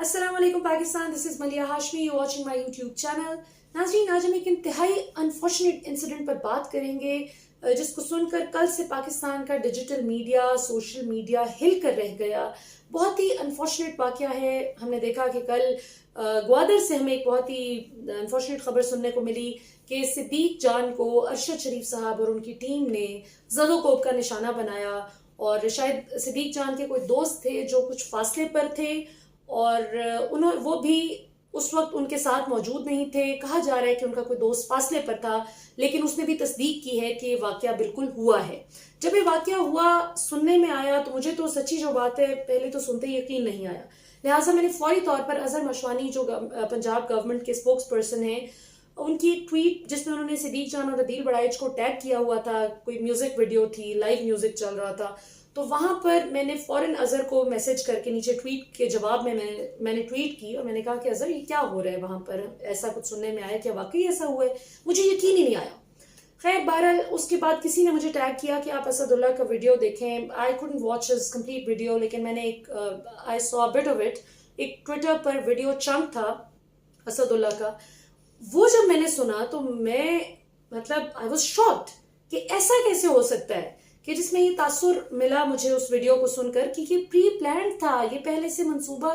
السلام علیکم Pakistan, this is Malia Hashmi, you watching my YouTube channel. ناظرین، آج ہم ایک انتہائی انفارچونیٹ انسیڈنٹ پر بات کریں گے جس کو سن کر کل سے پاکستان کا ڈیجیٹل میڈیا، سوشل میڈیا ہل کر رہ گیا۔ بہت ہی انفارچونیٹ واقعہ ہے۔ ہم نے دیکھا کہ کل گوادر سے ہمیں ایک بہت ہی انفارچونیٹ خبر سننے کو ملی کہ صدیق جان کو ارشد شریف صاحب اور ان کی ٹیم نے زد و کوب کا نشانہ بنایا، اور شاید صدیق جان کے کوئی دوست تھے جو کچھ فاصلے پر تھے اور وہ بھی اس وقت ان کے ساتھ موجود نہیں تھے۔ کہا جا رہا ہے کہ ان کا کوئی دوست فاصلے پر تھا، لیکن اس نے بھی تصدیق کی ہے کہ واقعہ بالکل ہوا ہے۔ جب یہ واقعہ ہوا، سننے میں آیا، تو مجھے تو سچی جو بات ہے پہلے تو سنتے ہی یقین نہیں آیا، لہٰذا میں نے فوری طور پر اظہر مشوانی جو پنجاب گورنمنٹ کے اسپوکس پرسن ہیں، ان کی ٹویٹ جس میں انہوں نے صدیق جان اور عدیل بڑائچ کو ٹیگ کیا ہوا تھا، کوئی میوزک ویڈیو تھی، لائیو میوزک چل رہا تھا، تو وہاں پر میں نے فوراً اظہر کو میسج کر کے نیچے ٹویٹ کے جواب میں میں نے ٹویٹ کی اور میں نے کہا کہ اظہر یہ کیا ہو رہا ہے وہاں پر، ایسا کچھ سننے میں آیا، کیا واقعی ایسا ہوا ہے؟ مجھے یقین ہی نہیں آیا۔ خیر بہرحال اس کے بعد کسی نے مجھے ٹیگ کیا کہ آپ اسد اللہ کا ویڈیو دیکھیں۔ آئی couldn't watch his complete video, لیکن میں نے ایک I saw a bit of it، ایک ٹویٹر پر ویڈیو چنک تھا اسد اللہ کا۔ وہ جب میں نے سنا تو میں I was shocked کہ ایسا کیسے ہو سکتا ہے کہ جس میں یہ تاثر ملا مجھے اس ویڈیو کو سن کر کہ یہ پری پلانڈ تھا، یہ پہلے سے منصوبہ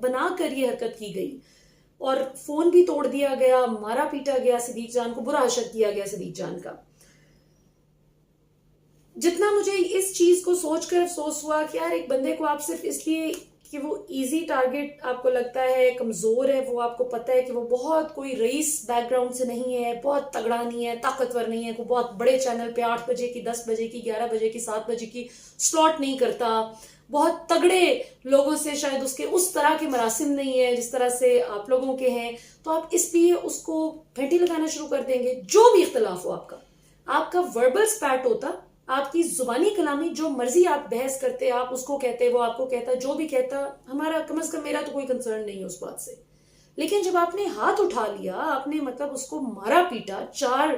بنا کر یہ حرکت کی گئی، اور فون بھی توڑ دیا گیا، مارا پیٹا گیا صدیق جان کو، برا حشر کیا گیا صدیق جان کا۔ جتنا مجھے اس چیز کو سوچ کر افسوس ہوا کہ یار ایک بندے کو آپ صرف اس لیے کہ وہ ایزی ٹارگٹ آپ کو لگتا ہے، کمزور ہے، وہ آپ کو پتہ ہے کہ وہ بہت کوئی رئیس بیک گراؤنڈ سے نہیں ہے، بہت تگڑا نہیں ہے، طاقتور نہیں ہے، کوئی بہت بڑے چینل پہ 8 بجے کی، 10 بجے کی، 11 بجے کی، 7 بجے کی سلاٹ نہیں کرتا، بہت تگڑے لوگوں سے شاید اس کے اس طرح کے مراسم نہیں ہے جس طرح سے آپ لوگوں کے ہیں، تو آپ اس لیے اس کو پھینٹی لگانا شروع کر دیں گے۔ جو بھی اختلاف ہو آپ کا وربل سپیٹ ہوتا، آپ کی زبانی کلامی، جو مرضی آپ بحث کرتے، آپ اس کو کہتے، وہ آپ کو کہتا، جو بھی کہتا، ہمارا کم از کم میرا تو کوئی کنسرن نہیں ہے اس بات سے۔ لیکن جب آپ نے ہاتھ اٹھا لیا، آپ نے اس کو مارا پیٹا، 4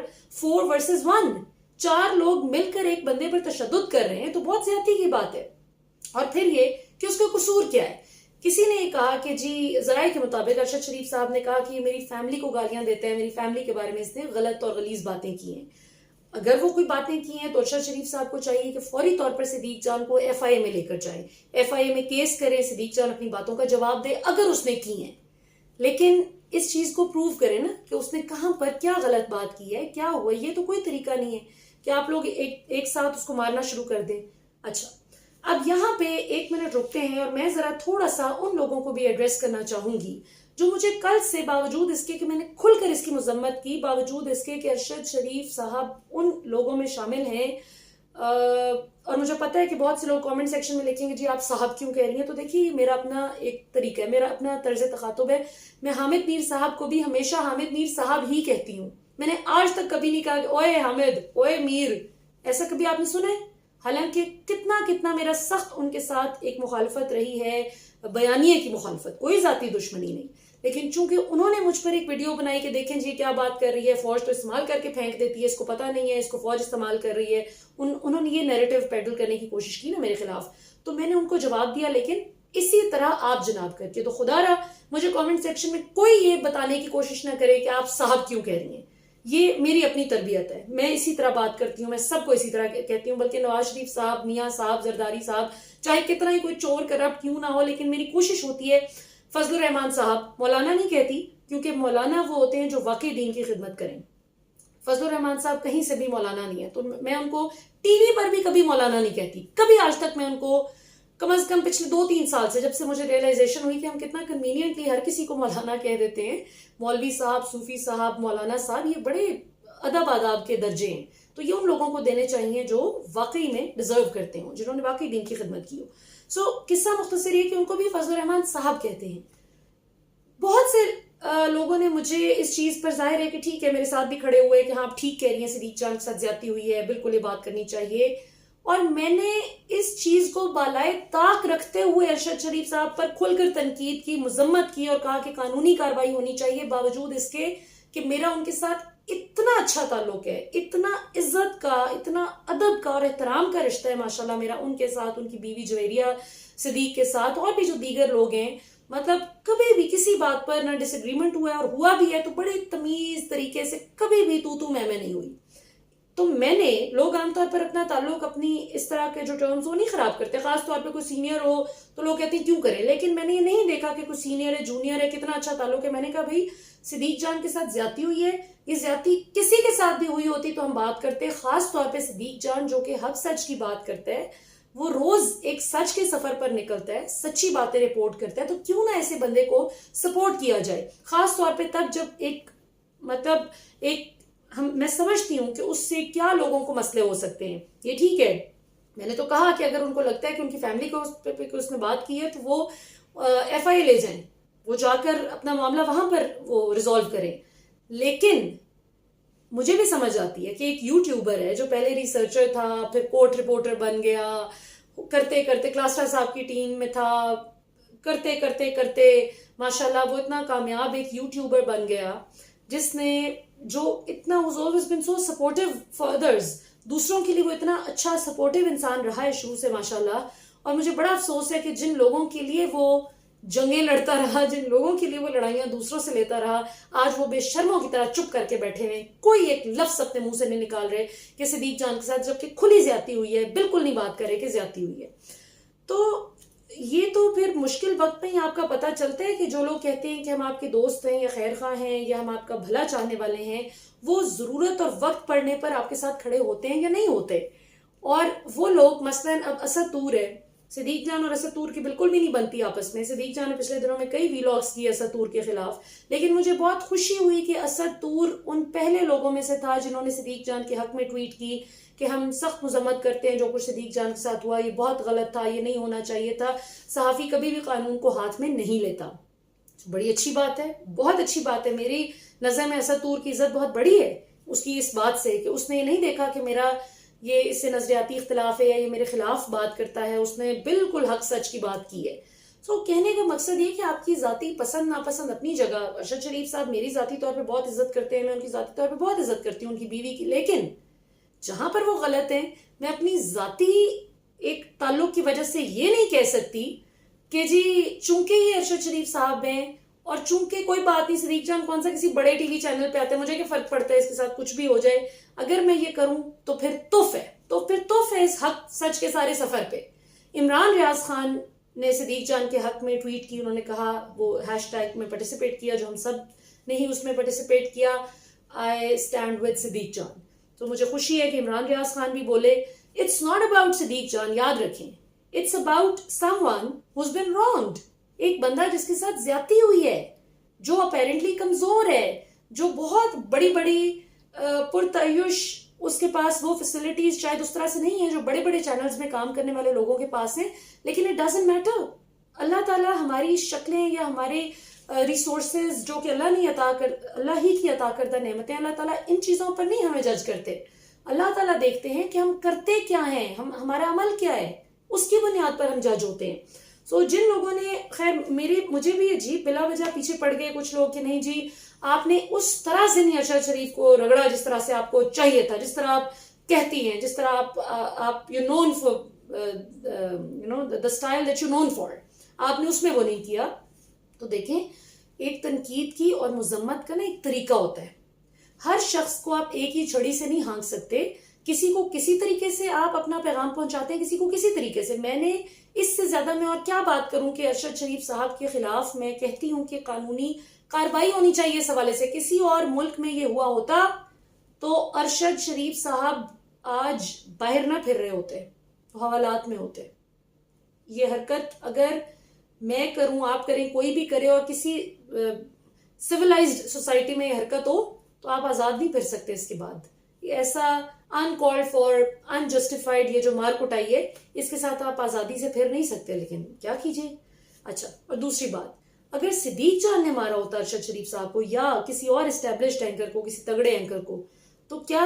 versus 1، 4 لوگ مل کر ایک بندے پر تشدد کر رہے ہیں، تو بہت زیادتی کی بات ہے۔ اور پھر یہ کہ اس کا قصور کیا ہے؟ کسی نے یہ کہا کہ جی ذرائع کے مطابق ارشد شریف صاحب نے کہا کہ میری فیملی کو گالیاں دیتا ہے، میری فیملی کے بارے میں اس نے غلط اور غلیظ باتیں کی ہیں۔ اگر وہ کوئی باتیں کی ہیں تو ارشد شریف صاحب کو چاہیے کہ فوری طور پر صدیق جان کو FIA میں لے کر جائیں، FIA میں کیس کریں، صدیق جان اپنی باتوں کا جواب دے اگر اس نے کی ہیں، لیکن اس چیز کو پروو کریں نا کہ اس نے کہاں پر کیا غلط بات کی ہے، کیا ہوا۔ یہ تو کوئی طریقہ نہیں ہے کہ آپ لوگ ایک ساتھ اس کو مارنا شروع کر دیں۔ اچھا، اب یہاں پہ 1 منٹ رکتے ہیں اور میں ذرا تھوڑا سا ان لوگوں کو بھی ایڈریس کرنا چاہوں گی جو مجھے کل سے، باوجود اس کے کہ میں نے کھل کر اس کی مذمت کی، باوجود اس کے کہ ارشد شریف صاحب ان لوگوں میں شامل ہیں، اور مجھے پتہ ہے کہ بہت سے لوگ کامنٹ سیکشن میں لکھیں گے جی آپ صاحب کیوں کہہ رہی ہیں، تو دیکھیے میرا اپنا ایک طریقہ ہے، میرا اپنا طرز تخاطب ہے۔ میں حامد میر صاحب کو بھی ہمیشہ حامد میر صاحب ہی کہتی ہوں، میں نے آج تک کبھی نہیں کہا کہ اوئے حامد، اوئے میر، ایسا کبھی آپ نے سنا ہے؟ حالانکہ کتنا میرا سخت ان کے ساتھ ایک مخالفت رہی ہے، بیانیے کی مخالفت، کوئی ذاتی دشمنی نہیں، لیکن چونکہ انہوں نے مجھ پر ایک ویڈیو بنائی کہ دیکھیں جی کیا بات کر رہی ہے، فوج تو استعمال کر کے پھینک دیتی ہے، اس کو پتہ نہیں ہے، اس کو فوج استعمال کر رہی ہے، انہوں نے یہ نیریٹو پیڈل کرنے کی کوشش کی نا میرے خلاف، تو میں نے ان کو جواب دیا لیکن اسی طرح آپ جناب کر کے۔ تو خدا را مجھے کامنٹ سیکشن میں کوئی یہ بتانے کی کوشش نہ کرے کہ آپ صاحب کیوں کہہ رہی ہیں، یہ میری اپنی تربیت ہے، میں اسی طرح بات کرتی ہوں، میں سب کو اسی طرح کہتی ہوں، بلکہ نواز شریف صاحب، میاں صاحب، زرداری صاحب، چاہے کتنا ہی کوئی چور کرپٹ کیوں نہ ہو، لیکن میری کوشش ہوتی ہے فضل الرحمان صاحب، مولانا نہیں کہتی کیونکہ مولانا وہ ہوتے ہیں جو واقعی دین کی خدمت کریں، فضل الرحمان صاحب کہیں سے بھی مولانا نہیں ہے، تو میں ان کو ٹی وی پر بھی کبھی مولانا نہیں کہتی، کبھی آج تک میں ان کو کم از کم پچھلے 2-3 سال سے، جب سے مجھے ریئلائزیشن ہوئی کہ ہم کتنا کنوینئنٹلی ہر کسی کو مولانا کہہ دیتے ہیں، مولوی صاحب، صوفی صاحب، مولانا صاحب، یہ بڑے ادب آداب کے درجے ہیں، تو یہ ان لوگوں کو دینے چاہیے جو واقعی میں ڈیزرو کرتے ہوں، جنہوں نے واقعی دین کی خدمت کی ہو۔ قصہ مختصر یہ کہ ان کو بھی فضل الرحمان صاحب کہتے ہیں۔ بہت سے لوگوں نے مجھے اس چیز پر، ظاہر ہے کہ ٹھیک ہے میرے ساتھ بھی کھڑے ہوئے کہ ہاں آپ ٹھیک کہہ رہی ہیں، صدیق جان کے ساتھ زیادتی ہوئی ہے، بالکل یہ بات کرنی چاہیے، اور میں نے اس چیز کو بالائے طاق رکھتے ہوئے ارشد شریف صاحب پر کھل کر تنقید کی، مذمت کی، اور کہا کہ قانونی کارروائی ہونی چاہیے، باوجود اس کے کہ میرا ان کے ساتھ اتنا اچھا تعلق ہے، اتنا عزت کا، اتنا ادب کا اور احترام کا رشتہ ہے ماشاءاللہ میرا ان کے ساتھ، ان کی بیوی جویریہ صدیق کے ساتھ، اور بھی جو دیگر لوگ ہیں، مطلب کبھی بھی کسی بات پر نہ ڈس ایگریمنٹ ہوا ہے، اور ہوا بھی ہے تو بڑے تمیز طریقے سے، کبھی بھی تو میں نہیں ہوئی. تو میں نے، لوگ عام طور پر اپنا تعلق اپنی اس طرح کے جو ٹرمز وہ نہیں خراب کرتے، خاص طور پہ کوئی سینئر ہو تو لوگ کہتے ہیں کیوں کرے، لیکن میں نے یہ نہیں دیکھا کہ کوئی سینئر ہے جونیئر ہے کتنا اچھا تعلق ہے. میں نے کہا بھائی صدیق جان کے ساتھ زیادتی ہوئی ہے، یہ زیادتی کسی کے ساتھ بھی ہوئی ہوتی تو ہم بات کرتے. خاص طور پہ صدیق جان جو کہ حق سچ کی بات کرتا ہے، وہ روز ایک سچ کے سفر پر نکلتا ہے، سچی باتیں رپورٹ کرتا ہے، تو کیوں نہ ایسے بندے کو سپورٹ کیا جائے. خاص طور پہ تب جب ایک میں سمجھتی ہوں کہ اس سے کیا لوگوں کو مسئلے ہو سکتے ہیں. یہ ٹھیک ہے، میں نے تو کہا کہ اگر ان کو لگتا ہے کہ ان کی فیملی کو اس نے بات کی ہے تو وہ ایف آئی اے لے جائیں، وہ جا کر اپنا معاملہ وہاں پر وہ ریزالو کریں. لیکن مجھے بھی سمجھ آتی ہے کہ ایک یوٹیوبر ہے جو پہلے ریسرچر تھا، پھر کورٹ رپورٹر بن گیا، کرتے کرتے کلاسٹر صاحب کی ٹیم میں تھا، کرتے کرتے کرتے ماشاءاللہ وہ اتنا کامیاب ایک یوٹیوبر بن گیا جس نے جو اتنا was always been so supportive for others، دوسروں کے لیے وہ اتنا اچھا سپورٹیو انسان رہا ہے شروع سے ماشاءاللہ. اور مجھے بڑا افسوس ہے کہ جن لوگوں کے لیے وہ جنگیں لڑتا رہا، جن لوگوں کے لیے وہ لڑائیاں دوسروں سے لیتا رہا، آج وہ بے شرموں کی طرح چپ کر کے بیٹھے ہوئے، کوئی ایک لفظ اپنے منہ سے نہیں نکال رہے کہ صدیق جان کے ساتھ جبکہ کھلی زیادتی ہوئی ہے، بالکل نہیں بات کرے کہ زیادتی ہوئی ہے. تو یہ تو پھر مشکل وقت میں ہی آپ کا پتہ چلتا ہے کہ جو لوگ کہتے ہیں کہ ہم آپ کے دوست ہیں یا خیر خواہ ہیں یا ہم آپ کا بھلا چاہنے والے ہیں، وہ ضرورت اور وقت پڑنے پر آپ کے ساتھ کھڑے ہوتے ہیں یا نہیں ہوتے. اور وہ لوگ مثلاً اب اسد طور ہے، صدیق جان اور اسد طور کی بالکل بھی نہیں بنتی آپس میں. صدیق جان نے پچھلے دنوں میں کئی ویلاگز کیے اسد طور کے خلاف، لیکن مجھے بہت خوشی ہوئی کہ اسد طور ان پہلے لوگوں میں سے تھا جنہوں نے صدیق جان کے حق میں ٹویٹ کی کہ ہم سخت مذمت کرتے ہیں جو کچھ صدیق جان کے ساتھ ہوا، یہ بہت غلط تھا، یہ نہیں ہونا چاہیے تھا. صحافی کبھی بھی قانون کو ہاتھ میں نہیں لیتا. بڑی اچھی بات ہے، بہت اچھی بات ہے. میری نظر میں اسد طور کی عزت بہت بڑی ہے اس کی اس بات سے کہ اس نے یہ نہیں دیکھا کہ میرا یہ اس سے نظریاتی اختلاف ہے یا یہ میرے خلاف بات کرتا ہے، اس نے بالکل حق سچ کی بات کی ہے. کہنے کا مقصد یہ کہ آپ کی ذاتی پسند ناپسند اپنی جگہ. ارشد شریف صاحب میری ذاتی طور پہ بہت عزت کرتے ہیں، میں ان کی ذاتی طور پہ بہت عزت کرتی ہوں ان کی بیوی کی، لیکن جہاں پر وہ غلط ہیں میں اپنی ذاتی ایک تعلق کی وجہ سے یہ نہیں کہہ سکتی کہ جی چونکہ یہ ارشد شریف صاحب ہیں اور چونکہ کوئی بات نہیں، صدیق جان کون سا کسی بڑے ٹی وی چینل پہ آتے ہیں، مجھے کیا فرق پڑتا ہے اس کے ساتھ کچھ بھی ہو جائے. اگر میں یہ کروں تو پھر توف ہے اس حق سچ کے سارے سفر پہ. عمران ریاض خان نے صدیق جان کے حق میں ٹویٹ کی، انہوں نے کہا وہ ہیش ٹیگ میں پارٹیسپیٹ کیا جو ہم سب نے ہی اس میں پارٹیسپیٹ کیا، آئی اسٹینڈ ود صدیق جان. تو مجھے خوشی ہے کہ عمران ریاض خان بھی بولے it's not about Siddique Jan. یاد رکھیں it's about someone who's been wronged. ایک بندہ جس کے ساتھ زیادتی ہوئی ہے، جو اپیرنٹلی کمزور ہے، جو بہت بڑی پرتعیش اس کے پاس وہ فیسلٹیز شاید اس طرح سے نہیں ہیں جو بڑے بڑے چینلز میں کام کرنے والے لوگوں کے پاس ہیں، لیکن اٹ ڈزنٹ میٹر. اللہ تعالیٰ ہماری شکلیں یا ہمارے ریسورسز جو کہ اللہ ہی کی عطا کردہ نعمتیں، اللہ تعالیٰ ان چیزوں پر نہیں ہمیں جج کرتے. اللہ تعالیٰ دیکھتے ہیں کہ ہم کرتے کیا ہیں، ہمارا عمل کیا ہے، اس کی بنیاد پر ہم جج ہوتے ہیں. جن لوگوں نے خیر مجھے بھی عجیب بلا وجہ پیچھے پڑ گئے کچھ لوگ کہ نہیں جی آپ نے اس طرح سے نہیں ارشد شریف کو رگڑا جس طرح سے آپ کو چاہیے تھا، جس طرح آپ کہتی ہیں، جس طرح آپ you known for the style that you known for, آپ نے اس میں وہ نہیں کیا. تو دیکھیں ایک تنقید کی اور مذمت کا نا ایک طریقہ ہوتا ہے. ہر شخص کو آپ ایک ہی چھڑی سے نہیں ہانک سکتے، کسی کو کسی طریقے سے آپ اپنا پیغام پہنچاتے ہیں، کسی کو کسی طریقے سے. میں نے اس سے زیادہ میں اور کیا بات کروں کہ ارشد شریف صاحب کے خلاف میں کہتی ہوں کہ قانونی کارروائی ہونی چاہیے اس حوالے سے. کسی اور ملک میں یہ ہوا ہوتا تو ارشد شریف صاحب آج باہر نہ پھر رہے ہوتے، حوالات میں ہوتے. یہ حرکت اگر میں کروں، آپ کریں، کوئی بھی کرے اور کسی سویلائزڈ سوسائٹی میں یہ حرکت ہو تو آپ آزاد نہیں پھر سکتے اس کے بعد. یہ ایسا ان کالڈ فار انجسٹیفائڈ یہ جو مار کٹائی ہے اس کے ساتھ آپ آزادی سے پھر نہیں سکتے، لیکن کیا کیجیے. اچھا، اور دوسری بات، اگر صدیق جان نے مارا ہوتا ارشد شریف صاحب کو یا کسی اور اسٹیبلشڈ اینکر کو، کسی تگڑے اینکر کو، تو کیا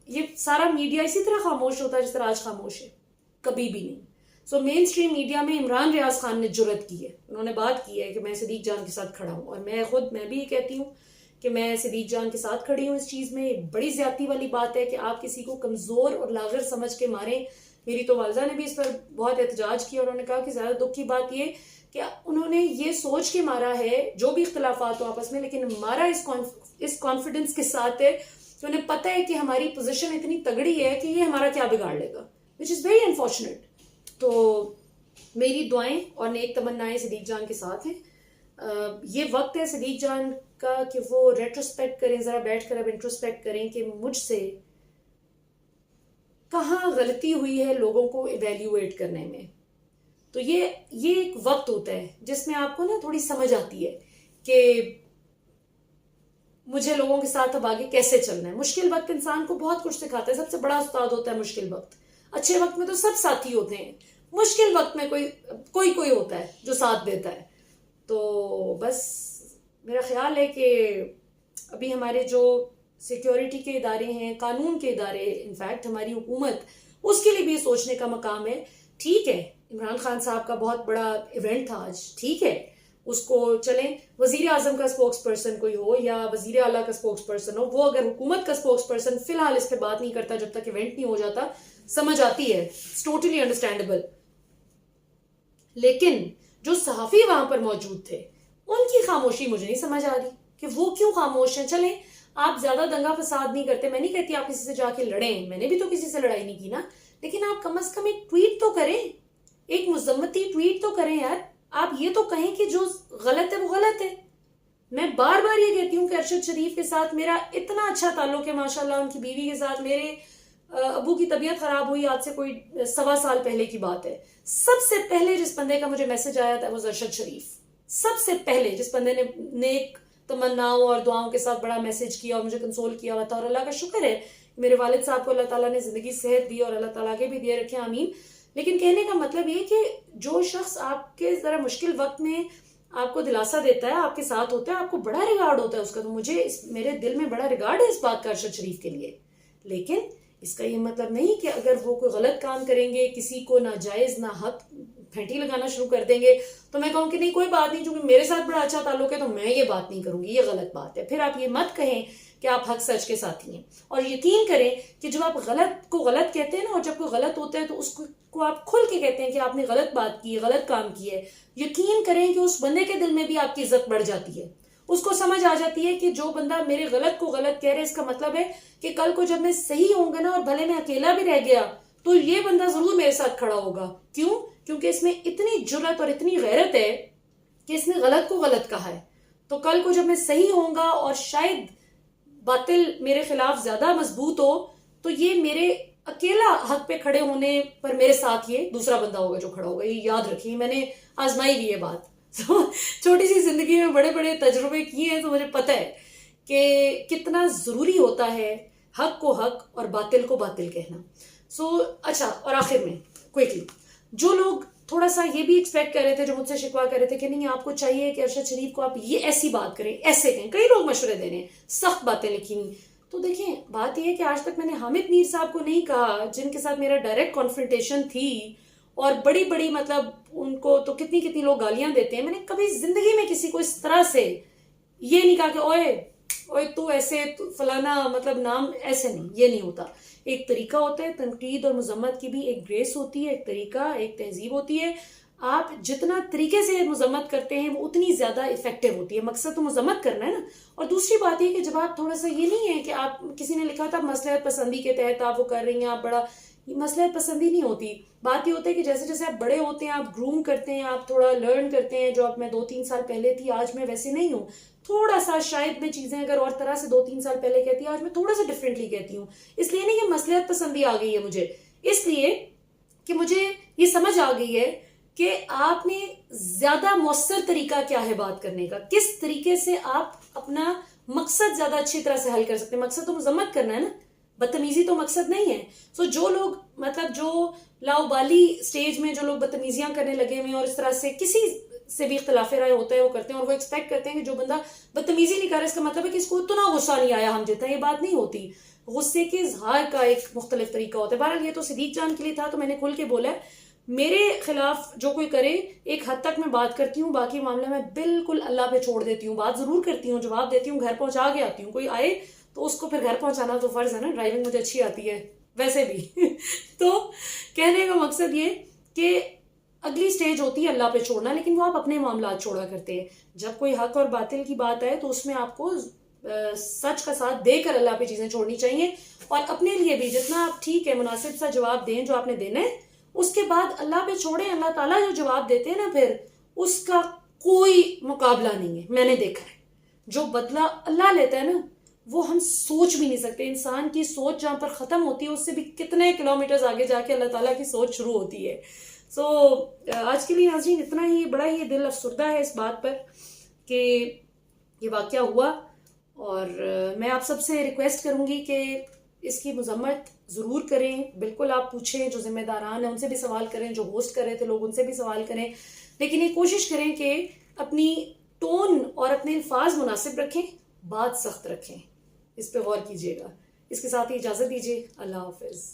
یہ سارا میڈیا اسی طرح خاموش ہوتا ہے جس طرح آج خاموش ہے؟ کبھی بھی نہیں. مین اسٹریم میڈیا میں عمران ریاض خان نے جرت کی ہے، انہوں نے بات کی ہے کہ میں صدیق جان کے ساتھ کھڑا ہوں، اور میں بھی یہ کہتی ہوں کہ میں صدیق جان کے ساتھ کھڑی ہوں اس چیز میں. بڑی زیادتی والی بات ہے کہ آپ کسی کو کمزور اور لاغر سمجھ کے ماریں. میری تو والدہ نے بھی اس پر بہت احتجاج کیا اور انہوں نے کہا کہ زیادہ دکھ کی بات یہ کہ انہوں نے یہ سوچ کے مارا ہے جو بھی اختلافات ہو آپس میں، لیکن مارا اس کانفیڈنس کے ساتھ ہے کہ انہیں پتہ ہے کہ ہماری پوزیشن اتنی تگڑی ہے کہ یہ ہمارا کیا بگاڑ لے گا، وچ از ویری انفارچونیٹ. تو میری دعائیں اور نیک تمنائیں صدیق جان کے ساتھ ہیں. یہ وقت ہے صدیق جان کا کہ وہ ریٹروسپیکٹ کریں، ذرا بیٹھ کر اب انٹروسپیکٹ کریں کہ مجھ سے کہاں غلطی ہوئی ہے لوگوں کو ایویلیویٹ کرنے میں. تو یہ ایک وقت ہوتا ہے جس میں آپ کو نا تھوڑی سمجھ آتی ہے کہ مجھے لوگوں کے ساتھ اب آگے کیسے چلنا ہے. مشکل وقت انسان کو بہت کچھ سکھاتا ہے، سب سے بڑا استاد ہوتا ہے مشکل وقت. اچھے وقت میں تو سب ساتھی ہوتے ہیں، مشکل وقت میں کوئی ہوتا ہے جو ساتھ دیتا ہے. تو بس میرا خیال ہے کہ ابھی ہمارے جو سیکیورٹی کے ادارے ہیں، قانون کے ادارے، انفیکٹ ہماری حکومت، اس کے لیے بھی سوچنے کا مقام ہے. ٹھیک ہے، عمران خان صاحب کا بہت بڑا ایونٹ تھا آج، ٹھیک ہے، اس کو چلیں وزیر اعظم کا سپوکس پرسن کوئی ہو یا وزیر اعلیٰ کا سپوکس پرسن ہو، وہ اگر حکومت کا سپوکس پرسن فی الحال اس پہ بات نہیں کرتا جب تک ایونٹ نہیں ہو جاتا، سمجھ آتی ہے، اٹس ٹوٹلی انڈرسٹینڈیبل. لیکن جو صحافی وہاں پر موجود تھے ان کی خاموشی مجھے نہیں سمجھ آ رہی کہ وہ کیوں خاموش ہیں. چلیں آپ زیادہ دنگا فساد نہیں کرتے، میں نہیں کہتی آپ کسی سے جا کے لڑیں، میں نے بھی تو کسی سے لڑائی نہیں کی نا، لیکن آپ کم از کم ایک ٹویٹ تو کریں، ایک مذمتی ٹویٹ تو کریں یار. آپ یہ تو کہیں کہ جو غلط ہے وہ غلط ہے. میں بار بار یہ کہتی ہوں کہ ارشد شریف کے ساتھ میرا اتنا اچھا تعلق ہے ماشاءاللہ، ان کی بیوی کے ساتھ. میرے ابو کی طبیعت خراب ہوئی آج سے کوئی 1.25 سال پہلے کی بات ہے. سب سے پہلے جس بندے کا مجھے میسج آیا تھا وہ ارشد شریف. سب سے پہلے جس بندے نے نیک تمناؤں اور دعاؤں کے ساتھ بڑا میسج کیا اور مجھے کنسول کیا ہوا تھا. اور اللہ کا شکر ہے میرے والد صاحب کو اللہ تعالیٰ نے زندگی صحت دی اور اللہ تعالیٰ کے بھی دیے رکھے، آمین. لیکن کہنے کا مطلب یہ کہ جو شخص آپ کے ذرا مشکل وقت میں آپ کو دلاسا دیتا ہے، آپ کے ساتھ ہوتا ہے، آپ کو بڑا ریگارڈ ہوتا ہے اس کا. تو مجھے میرے دل میں بڑا ریگارڈ ہے اس بات کا ارشد شریف کے لیے. لیکن اس کا یہ مطلب نہیں کہ اگر وہ کوئی غلط کام کریں گے، کسی کو ناجائز نہ حق پھینٹی لگانا شروع کر دیں گے، تو میں کہوں کہ نہیں کوئی بات نہیں، چونکہ میرے ساتھ بڑا اچھا تعلق ہے تو میں یہ بات نہیں کروں گی، یہ غلط بات ہے. پھر آپ یہ مت کہیں کہ آپ حق سچ کے ساتھی ہیں. اور یقین کریں کہ جب آپ غلط کو غلط کہتے ہیں نا، اور جب کوئی غلط ہوتا ہے تو اس کو آپ کھل کے کہتے ہیں کہ آپ نے غلط بات کی ہے، غلط کام کی ہے، یقین کریں کہ اس بندے کے دل میں بھی آپ کی عزت بڑھ جاتی ہے. اس کو سمجھ آ جاتی ہے کہ جو بندہ میرے غلط کو غلط کہہ رہے، اس کا مطلب ہے کہ کل کو جب میں صحیح ہوں گا نا، اور بھلے میں اکیلا بھی رہ گیا، تو یہ بندہ ضرور میرے ساتھ کھڑا ہوگا. کیوں؟ کیونکہ اس میں اتنی جرأت اور اتنی غیرت ہے کہ اس نے غلط کو غلط کہا ہے. تو کل کو جب میں صحیح ہوں گا اور شاید باطل میرے خلاف زیادہ مضبوط ہو، تو یہ میرے اکیلا حق پہ کھڑے ہونے پر میرے ساتھ یہ دوسرا بندہ ہوگا جو کھڑا ہوگا. یہ یاد رکھیے، میں نے آزمائی بھی یہ بات. چھوٹی سی زندگی میں بڑے بڑے تجربے کیے ہیں، تو مجھے پتہ ہے کہ کتنا ضروری ہوتا ہے حق کو حق اور باطل کو باطل کہنا. اچھا، اور آخر میں کوئکلی، جو لوگ تھوڑا سا یہ بھی ایکسپیکٹ کر رہے تھے، جو مجھ سے شکوا کر رہے تھے کہ نہیں آپ کو چاہیے کہ ارشد شریف کو آپ یہ ایسی بات کریں، ایسے کہیں، کئی لوگ مشورے دے رہے ہیں، سخت باتیں لکھی ہوئی. تو دیکھیں بات یہ ہے کہ آج تک میں نے حامد میر صاحب کو نہیں کہا، جن کے ساتھ میرا ڈائریکٹ کانفرنٹیشن تھی، اور بڑی بڑی مطلب ان کو تو کتنی لوگ گالیاں دیتے ہیں. میں نے کبھی زندگی میں کسی کو اس طرح سے یہ نہیں کہا کہ اوئے تو ایسے فلانا، مطلب نام ایسے نہیں، یہ نہیں ہوتا. ایک طریقہ ہوتا ہے تنقید اور مذمت کی، بھی ایک گریس ہوتی ہے، ایک طریقہ، ایک تہذیب ہوتی ہے. آپ جتنا طریقے سے مذمت کرتے ہیں وہ اتنی زیادہ افیکٹو ہوتی ہے. مقصد تو مذمت کرنا ہے نا. اور دوسری بات یہ کہ جب آپ تھوڑا سا، یہ نہیں ہے کہ آپ، کسی نے لکھا تھا مصلحت پسندی کے تحت آپ وہ کر رہی ہیں، آپ بڑا، مصلحت پسندی نہیں ہوتی. بات یہ ہوتا ہے کہ جیسے جیسے آپ بڑے ہوتے ہیں آپ گروم کرتے ہیں، آپ تھوڑا لرن کرتے ہیں. جو اب میں 2-3 سال پہلے تھی، آج میں ویسے نہیں ہوں. تھوڑا سا شاید میں چیزیں اگر اور طرح سے 2-3 سال پہلے کہتی، آج میں تھوڑا سا ڈفرینٹلی کہتی ہوں. اس لیے نہیں کہ مصلحت پسندی آ گئی ہے مجھے، اس لیے کہ مجھے یہ سمجھ آ گئی ہے کہ آپ نے زیادہ مؤثر طریقہ کیا ہے بات کرنے کا، کس طریقے سے آپ اپنا مقصد زیادہ اچھی طرح سے حل کر سکتے ہیں. مقصد تو مذمت کرنا ہے نا، بدتمیزی تو مقصد نہیں ہے. جو لوگ مطلب جو لاؤبالی سٹیج میں جو لوگ بدتمیزیاں کرنے لگے ہوئے ہیں، اور اس طرح سے کسی سے بھی اختلاف رائے ہوتا ہے وہ کرتے ہیں، اور وہ ایکسپیکٹ کرتے ہیں کہ جو بندہ بدتمیزی نہیں کر رہا، اس کا مطلب ہے کہ اس کو اتنا غصہ نہیں آیا ہم جتنا. یہ بات نہیں ہوتی. غصے کے اظہار کا ایک مختلف طریقہ ہوتا ہے. بہرحال یہ تو صدیق جان کے لیے تھا تو میں نے کھل کے بولا ہے. میرے خلاف جو کوئی کرے ایک حد تک میں بات کرتی ہوں، باقی معاملہ میں بالکل اللہ پہ چھوڑ دیتی ہوں. بات ضرور کرتی ہوں، جواب دیتی ہوں، گھر پہنچا کے آتی ہوں. کوئی آئے تو اس کو پھر گھر پہنچانا تو فرض ہے نا، ڈرائیونگ مجھے اچھی آتی ہے ویسے بھی. تو کہنے کا مقصد یہ کہ اگلی سٹیج ہوتی ہے اللہ پہ چھوڑنا، لیکن وہ آپ اپنے معاملات چھوڑا کرتے ہیں. جب کوئی حق اور باطل کی بات آئے تو اس میں آپ کو سچ کا ساتھ دے کر اللہ پہ چیزیں چھوڑنی چاہیے، اور اپنے لیے بھی جتنا آپ ٹھیک ہے مناسب سا جواب دیں جو آپ نے دینا ہے، اس کے بعد اللہ پہ چھوڑیں. اللہ تعالیٰ جو جواب دیتے ہیں نا پھر اس کا کوئی مقابلہ نہیں ہے. میں نے دیکھا ہے جو بدلہ اللہ لیتا ہے نا وہ ہم سوچ بھی نہیں سکتے. انسان کی سوچ جہاں پر ختم ہوتی ہے اس سے بھی کتنے کلومیٹرز آگے جا کے اللہ تعالیٰ کی سوچ شروع ہوتی ہے. سو آج کے لیے ناظرین اتنا ہی. بڑا ہی دل افسردہ ہے اس بات پر کہ یہ واقعہ ہوا، اور میں آپ سب سے ریکویسٹ کروں گی کہ اس کی مذمت ضرور کریں. بالکل آپ پوچھیں، جو ذمہ داران ہیں ان سے بھی سوال کریں، جو ہوسٹ کر رہے تھے لوگ ان سے بھی سوال کریں، لیکن یہ کوشش کریں کہ اپنی ٹون اور اپنے الفاظ مناسب رکھیں، بات سخت رکھیں. اس پہ غور کیجیے گا. اس کے ساتھ ہی اجازت دیجیے. اللہ حافظ.